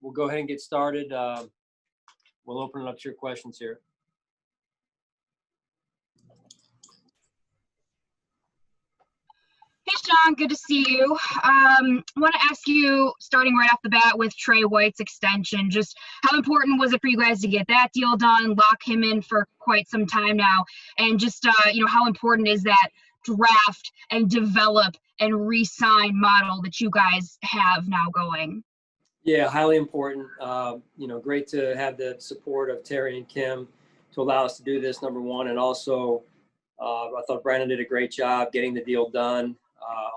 we'll go ahead and get started. We'll open it up to your questions here. Hey, Sean, good to see you. Want to ask you, starting right off the bat with Trey White's extension, just how important was it for you guys to get that deal done, lock him in for quite some time now, and just, how important is that draft and develop and re-sign model that you guys have now going? Yeah, highly important. Great to have the support of Terry and Kim to allow us to do this, number one. And also, I thought Brandon did a great job getting the deal done,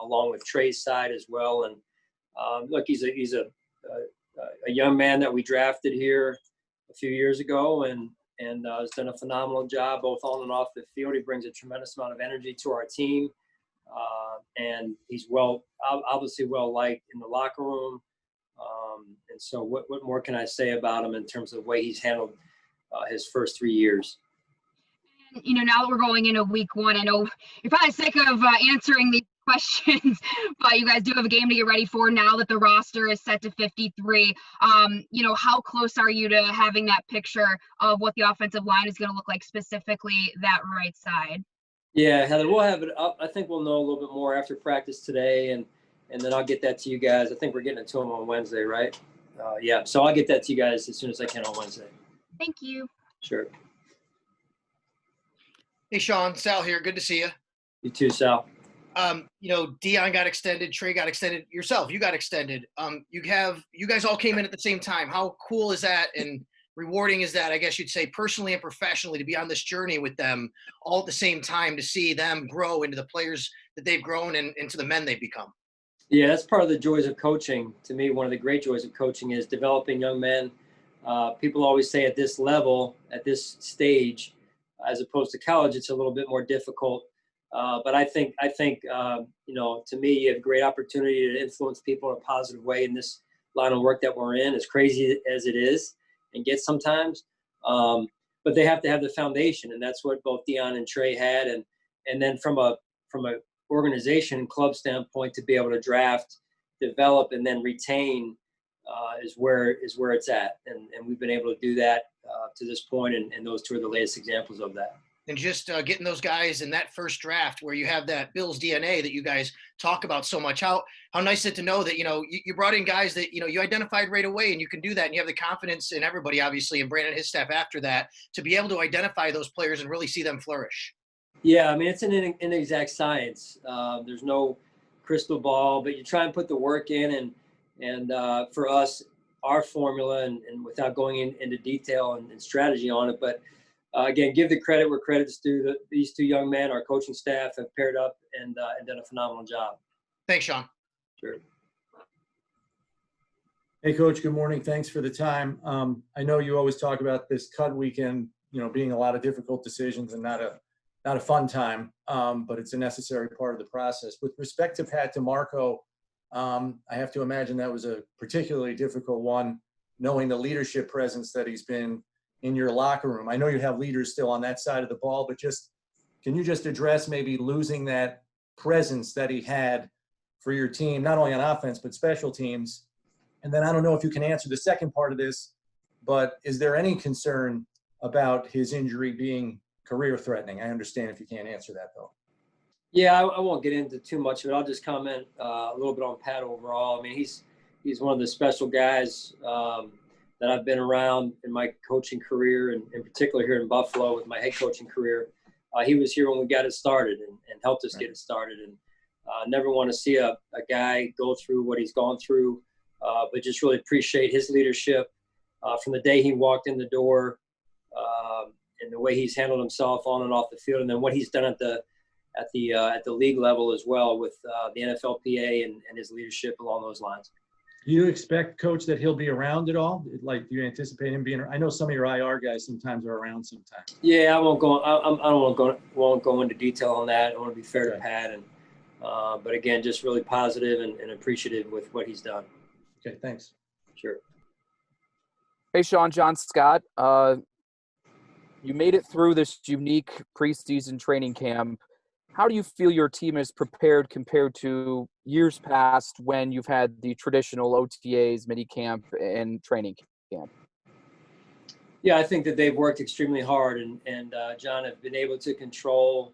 along with Trey's side as well. And look, he's a young man that we drafted here a few years ago, and has done a phenomenal job both on and off the field. He brings a tremendous amount of energy to our team, and he's obviously well liked in the locker room. And so what more can I say about him in terms of the way he's handled his first 3 years? Now that we're going into week one, I know you're probably sick of answering these questions, but you guys do have a game to get ready for now that the roster is set to 53. How close are you to having that picture of what the offensive line is going to look like, specifically that right side? Yeah, Heather, we'll have it up. I think we'll know a little bit more after practice today, and then I'll get that to you guys. I think we're getting it to them on Wednesday, right? Yeah, so I'll get that to you guys as soon as I can on Wednesday. Thank you. Sure. Hey, Sean, Sal here. Good to see you. You too, Sal. Dion got extended. Trey got extended. Yourself, you got extended. You guys all came in at the same time. How cool is that and rewarding is that, I guess you'd say, personally and professionally, to be on this journey with them all at the same time, to see them grow into the players that they've grown and into the men they've become? Yeah, that's part of the joys of coaching. To me, one of the great joys of coaching is developing young men. People always say at this level, at this stage, as opposed to college, it's a little bit more difficult. But I think to me, you have great opportunity to influence people in a positive way in this line of work that we're in, as crazy as it is and gets sometimes. But they have to have the foundation, and that's what both Dion and Trey had. And then from a organization and club standpoint, to be able to draft, develop, and then retain is where it's at. And we've been able to do that to this point, and those two are the latest examples of that. And just getting those guys in that first draft where you have that Bills DNA that you guys talk about so much. How nice is it to know that, you brought in guys that, you identified right away, and you can do that, and you have the confidence in everybody, obviously, and Brandon and his staff after that, to be able to identify those players and really see them flourish. Yeah, I mean, it's an inexact science. There's no crystal ball, but you try and put the work in. And for us, our formula, and without going into detail and strategy on it, but again, give the credit where credit's due. These two young men, our coaching staff, have paired up and done a phenomenal job. Thanks, Sean. Sure. Hey, Coach. Good morning. Thanks for the time. I know you always talk about this cut weekend, being a lot of difficult decisions and not a fun time, but it's a necessary part of the process. With respect to Pat DeMarco, I have to imagine that was a particularly difficult one, knowing the leadership presence that he's been in your locker room. I know you have leaders still on that side of the ball, but can you just address maybe losing that presence that he had for your team, not only on offense, but special teams? And then I don't know if you can answer the second part of this, but is there any concern about his injury being career threatening? I understand if you can't answer that, though. Yeah, I won't get into too much of it. I'll just comment a little bit on Pat overall. I mean, he's one of the special guys that I've been around in my coaching career, and in particular here in Buffalo with my head coaching career. He was here when we got it started and helped us get it started. And never want to see a guy go through what he's gone through, but just really appreciate his leadership from the day he walked in the door, and the way he's handled himself on and off the field, and then what he's done at the league level as well with the NFLPA and his leadership along those lines. Do you expect, Coach, that he'll be around at all? Like, do you anticipate him being? I know some of your IR guys sometimes are around sometimes. Yeah, I won't go into detail on that. I want to be fair to Pat, and but again, just really positive and appreciative with what he's done. Okay, thanks. Sure. Hey, Sean, John Scott. You made it through this unique preseason training camp how do you feel your team is prepared compared to years past when you've had the traditional OTAs, mini camp, and training camp? Yeah, I think that they've worked extremely hard, and John, have been able to control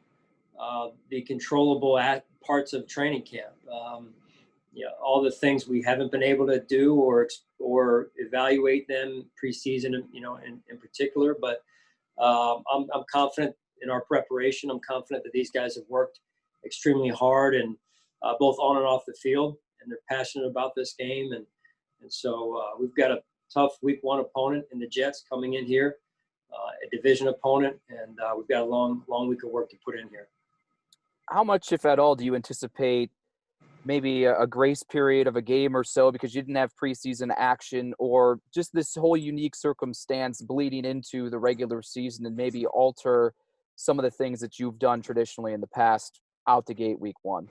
the controllable parts of training camp. All the things we haven't been able to do or evaluate them preseason, in particular. But I'm confident in our preparation. I'm confident that these guys have worked extremely hard, and both on and off the field, and they're passionate about this game. And so we've got a tough week 1 opponent in the Jets coming in here, a division opponent, and we've got a long week of work to put in here. How much, if at all, do you anticipate maybe a grace period of a game or so because you didn't have preseason action, or just this whole unique circumstance bleeding into the regular season and maybe alter some of the things that you've done traditionally in the past out the gate week 1?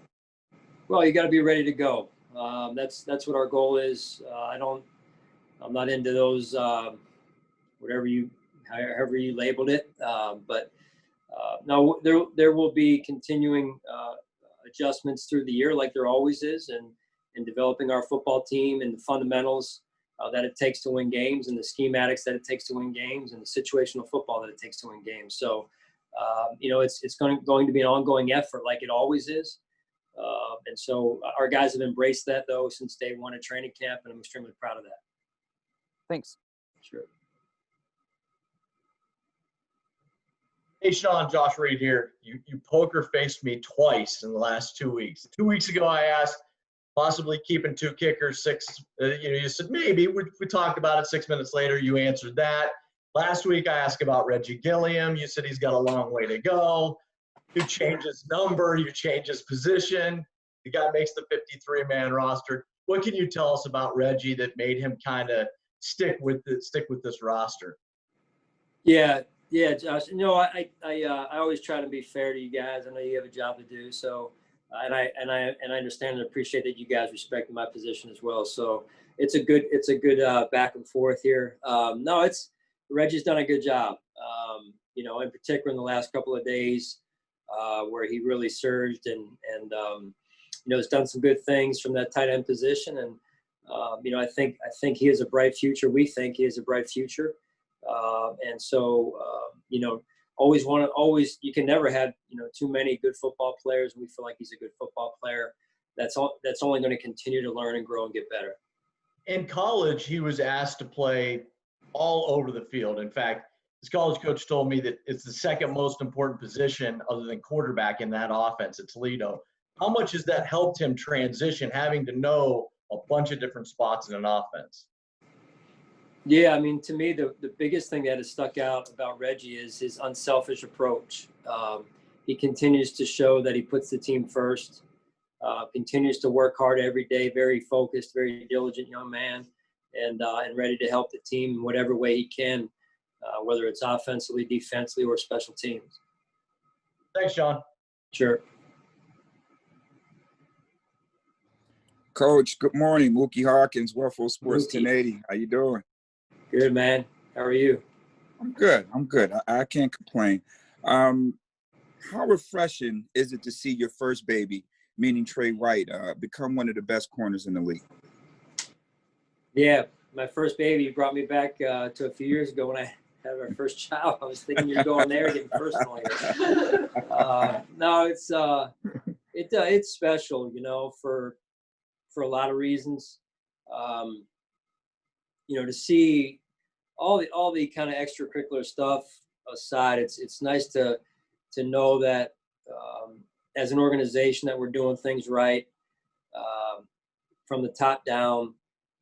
Well, you got to be ready to go. That's what our goal is. I'm not into those, however you labeled it. But no, there will be continuing adjustments through the year, like there always is, and in developing our football team and the fundamentals that it takes to win games, and the schematics that it takes to win games, and the situational football that it takes to win games. So, it's going to be an ongoing effort, like it always is. And so our guys have embraced that, though, since day 1 at training camp, and I'm extremely proud of that. Thanks. Sure. Hey, Sean, Josh Reed here. You poker faced me twice in the last 2 weeks. 2 weeks ago, I asked possibly keeping 2 kickers, 6. You said maybe. We talked about it 6 minutes later. You answered that. Last week, I asked about Reggie Gilliam. You said he's got a long way to go. You change his number. You change his position. The guy makes the 53-man roster. What can you tell us about Reggie that made him kind of stick with this roster? Yeah, Josh. I always try to be fair to you guys. I know you have a job to do, so and I understand and appreciate that you guys respect my position as well. So it's a good back and forth here. Reggie's done a good job. In particular in the last couple of days, where he really surged and has done some good things from that tight end position. And I think he has a bright future. We think he has a bright future. And so, you can never have, too many good football players. We feel like he's a good football player. That's only going to continue to learn and grow and get better. In college, he was asked to play all over the field. In fact, his college coach told me that it's the second most important position other than quarterback in that offense at Toledo. How much has that helped him transition, having to know a bunch of different spots in an offense? Yeah, I mean, to me, the biggest thing that has stuck out about Reggie is his unselfish approach. He continues to show that he puts the team first, continues to work hard every day, very focused, very diligent young man, and ready to help the team in whatever way he can, whether it's offensively, defensively, or special teams. Thanks, Sean. Sure. Coach, good morning. Mookie Hawkins, Waffle Sports Mookie. 1080. How you doing? Good, man. How are you? I'm good. I can't complain. How refreshing is it to see your first baby, meaning Trey Wright, become one of the best corners in the league? Yeah, my first baby brought me back to a few years ago when I had our first child. I was thinking you're going there, getting personal here. No, it's special, for a lot of reasons. To see all the kind of extracurricular stuff aside, it's nice to know that as an organization that we're doing things right from the top down,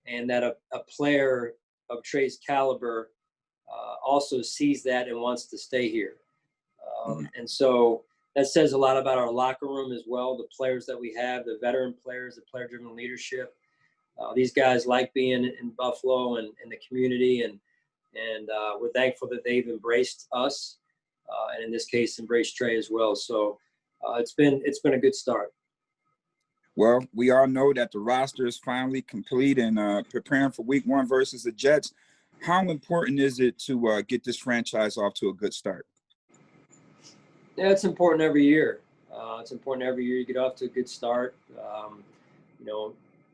and that a player of Trey's caliber also sees that and wants to stay here. And so that says a lot about our locker room as well, the players that we have, the veteran players, the player-driven leadership. These guys like being in Buffalo and in the community, and we're thankful that they've embraced us, and in this case, embraced Trey as well. So it's been a good start. Well, we all know that the roster is finally complete and preparing for week 1 versus the Jets. How important is it to get this franchise off to a good start? Yeah, it's important every year. It's important every year you get off to a good start.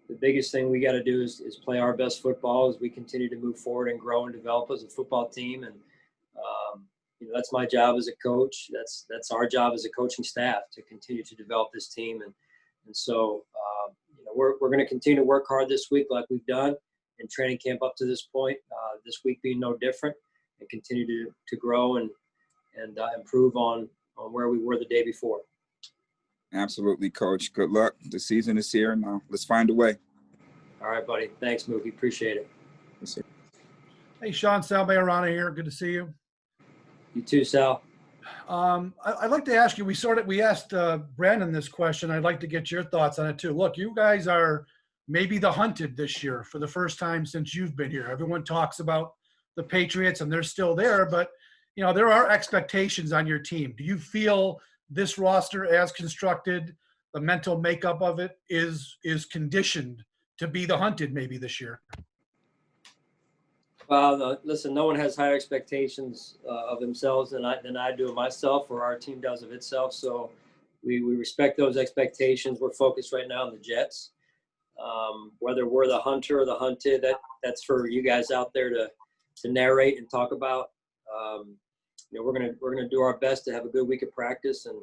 The biggest thing we got to do is play our best football as we continue to move forward and grow and develop as a football team. And that's my job as a coach. That's our job as a coaching staff to continue to develop this team. And so we're going to continue to work hard this week like we've done in training camp up to this point. This week being no different, and continue to grow and improve on where we were the day before. Absolutely, Coach. Good luck. The season is here now. Let's find a way. All right, buddy. Thanks, Mookie. Appreciate it. Yes, sir. Hey, Sean, Sal Majorana here. Good to see you. You too, Sal. I'd like to ask you, we asked Brandon this question. I'd like to get your thoughts on it too. Look, you guys are maybe the hunted this year for the first time since you've been here. Everyone talks about the Patriots and they're still there, but there are expectations on your team. Do you feel this roster as constructed, the mental makeup of it is conditioned to be the hunted maybe this year? Well, listen, no one has higher expectations of themselves than I do of myself, or our team does of itself. So we respect those expectations. We're focused right now on the Jets. Whether we're the hunter or the hunted, that's for you guys out there to narrate and talk about. We're gonna do our best to have a good week of practice and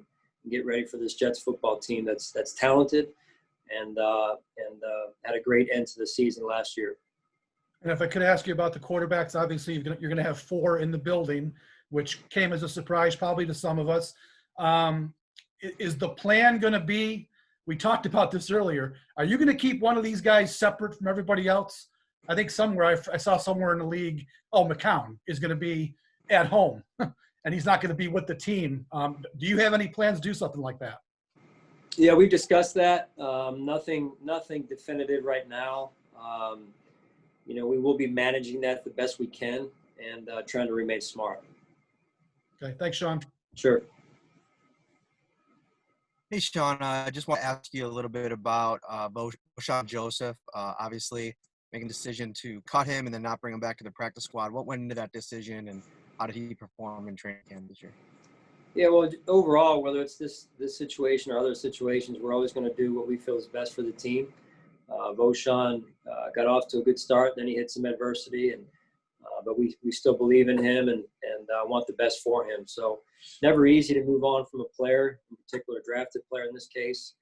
get ready for this Jets football team that's talented and had a great end to the season last year. And if I could ask you about the quarterbacks, obviously you're going to have 4 in the building, which came as a surprise probably to some of us. Is the plan going to be, we talked about this earlier, are you going to keep one of these guys separate from everybody else? I think somewhere I saw somewhere in the league, McCown is going to be at home and he's not going to be with the team. Do you have any plans to do something like that? Yeah, we've discussed that. Nothing definitive right now. We will be managing that the best we can and trying to remain smart. Okay, thanks, Sean. Sure. Hey, Sean, I just want to ask you a little bit about Boshawn Joseph, obviously making a decision to cut him and then not bring him back to the practice squad. What went into that decision, and how did he perform in training camp this year? Yeah, well, overall, whether it's this situation or other situations, we're always going to do what we feel is best for the team. Boshawn got off to a good start, then he hit some adversity, but we still believe in him and want the best for him. So never easy to move on from a player, in particular a drafted player in this case.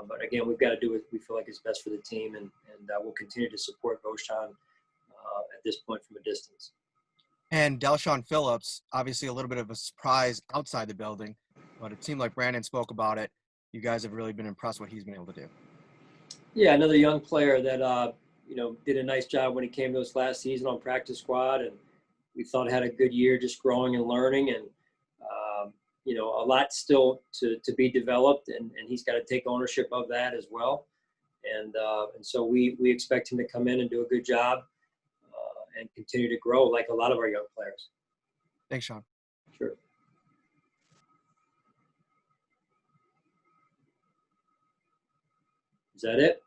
But again, we've got to do what we feel like is best for the team, and we'll continue to support Boshawn at this point from a distance. And Delshon Phillips, obviously a little bit of a surprise outside the building, but it seemed like Brandon spoke about it. You guys have really been impressed what he's been able to do. Yeah, another young player that did a nice job when he came to us last season on practice squad, and we thought had a good year just growing and learning, and a lot still to be developed, and he's got to take ownership of that as well. And so we expect him to come in and do a good job and continue to grow like a lot of our young players. Thanks, Sean. Sure. Is that it?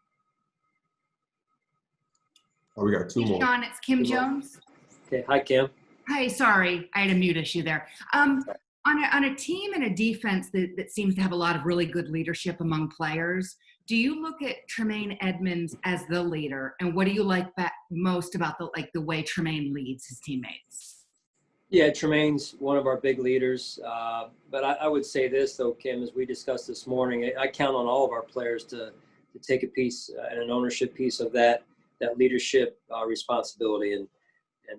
Oh, we got 2 more. Sean, it's Kim Jones. Okay. Hi, Kim. Hi, sorry, I had a mute issue there. On a team and a defense that seems to have a lot of really good leadership among players, do you look at Tremaine Edmunds as the leader, and what do you like most about the way Tremaine leads his teammates? Yeah, Tremaine's one of our big leaders. But I would say this, though, Kim, as we discussed this morning, I count on all of our players to take a piece and an ownership piece of that leadership responsibility and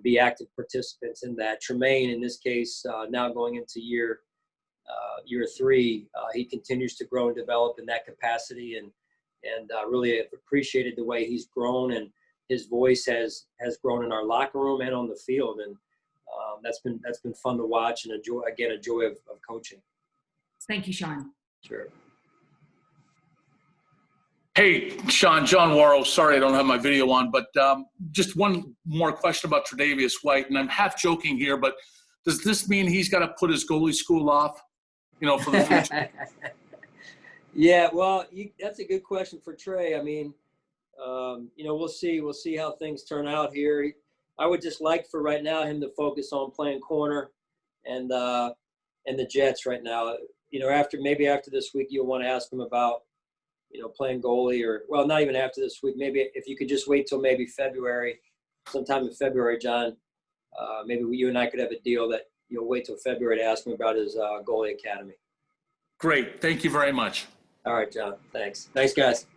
be active participants in that. Tremaine, in this case, now going into year 3, he continues to grow and develop in that capacity, and really have appreciated the way he's grown, and his voice has grown in our locker room and on the field, and that's been fun to watch, and a joy of coaching. Thank you, Sean. Sure. Hey, Sean, John Warrow. Sorry I don't have my video on, but just one more question about Tre'Davious White, and I'm half joking here, but does this mean he's got to put his goalie school off, for the future? Yeah, well, that's a good question for Trey. I mean, we'll see. We'll see how things turn out here. I would just like for right now him to focus on playing corner and the Jets right now. you know, maybe after this week, you'll want to ask him about, you know, playing goalie, or, well, not even after this week. Maybe if you could just wait till maybe February, sometime in February, John, maybe you and I could have a deal that you'll wait till February to ask him about his goalie academy. Great. Thank you very much. All right, John. Thanks. Thanks, guys.